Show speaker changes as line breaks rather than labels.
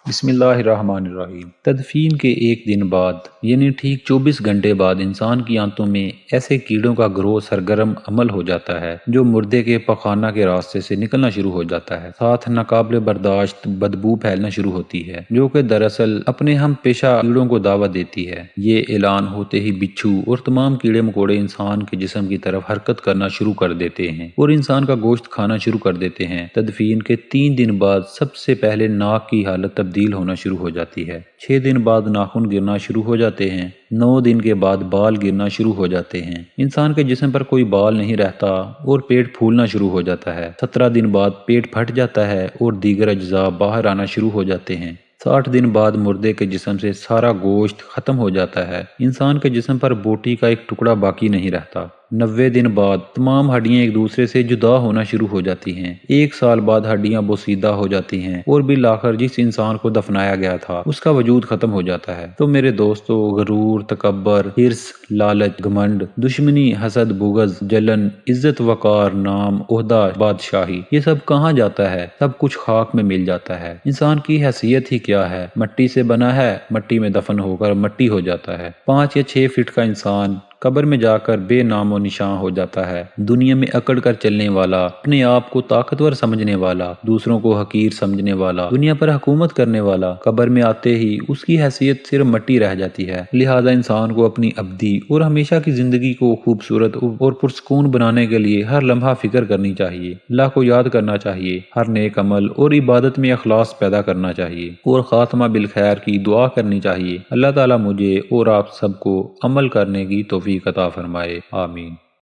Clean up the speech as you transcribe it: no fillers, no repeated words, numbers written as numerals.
بسم اللہ الرحمن الرحیم۔ تدفین کے ایک دن بعد یعنی ٹھیک 24 گھنٹے بعد انسان کی آنتوں میں ایسے کیڑوں کا گروہ سرگرم عمل ہو جاتا ہے جو مردے کے پخانہ کے راستے سے نکلنا شروع ہو جاتا ہے۔ ساتھ ناقابل برداشت بدبو پھیلنا شروع ہوتی ہے جو کہ دراصل اپنے ہم پیشہ کیڑوں کو دعوت دیتی ہے۔ یہ اعلان ہوتے ہی بچھو اور تمام کیڑے مکوڑے انسان کے جسم کی طرف حرکت کرنا شروع کر دیتے ہیں اور انسان کا گوشت کھانا شروع کر دیتے ہیں۔ تدفین کے 3 دن بعد سب سے پہلے ناک کی حالت تبدیل ہونا شروع ہو جاتی ہے۔ 6 دن بعد ناخن گرنا شروع ہو جاتے ہیں۔ 9 دن کے بعد بال گرنا شروع ہو جاتے ہیں۔ انسان کے جسم پر کوئی بال نہیں رہتا اور پیٹ پھولنا شروع ہو جاتا ہے۔ 17 دن بعد پیٹ پھٹ جاتا ہے اور دیگر اجزاء باہر آنا شروع ہو جاتے ہیں۔ 60 دن بعد مردے کے جسم سے سارا گوشت ختم ہو جاتا ہے۔ انسان کے جسم پر بوٹی کا ایک ٹکڑا باقی نہیں رہتا۔ 90 دن بعد تمام ہڈیاں ایک دوسرے سے جدا ہونا شروع ہو جاتی ہیں۔ 1 سال بعد ہڈیاں بوسیدہ ہو جاتی ہیں اور بالآخر جس انسان کو دفنایا گیا تھا اس کا وجود ختم ہو جاتا ہے۔ تو میرے دوستو، غرور، تکبر، حرص، لالچ، گھمنڈ، دشمنی، حسد، بغض، جلن، عزت، وقار، نام، عہدہ، بادشاہی، یہ سب کہاں جاتا ہے؟ سب کچھ خاک میں مل جاتا ہے۔ انسان کی حیثیت ہی کیا ہے؟ مٹی سے بنا ہے، مٹی میں دفن ہو کر مٹی ہو جاتا ہے۔ 5 یا 6 فٹ کا انسان قبر میں جا کر بے نام و نشاں ہو جاتا ہے۔ دنیا میں اکڑ کر چلنے والا، اپنے آپ کو طاقتور سمجھنے والا، دوسروں کو حقیر سمجھنے والا، دنیا پر حکومت کرنے والا، قبر میں آتے ہی اس کی حیثیت صرف مٹی رہ جاتی ہے۔ لہذا انسان کو اپنی ابدی اور ہمیشہ کی زندگی کو خوبصورت اور پرسکون بنانے کے لیے ہر لمحہ فکر کرنی چاہیے، اللہ کو یاد کرنا چاہیے، ہر نیک عمل اور عبادت میں اخلاص پیدا کرنا چاہیے اور خاتمہ بالخیر کی دعا کرنی چاہیے۔ اللہ تعالیٰ مجھے اور آپ سب کو عمل کرنے کی توفیق عطا فرمائے، آمین۔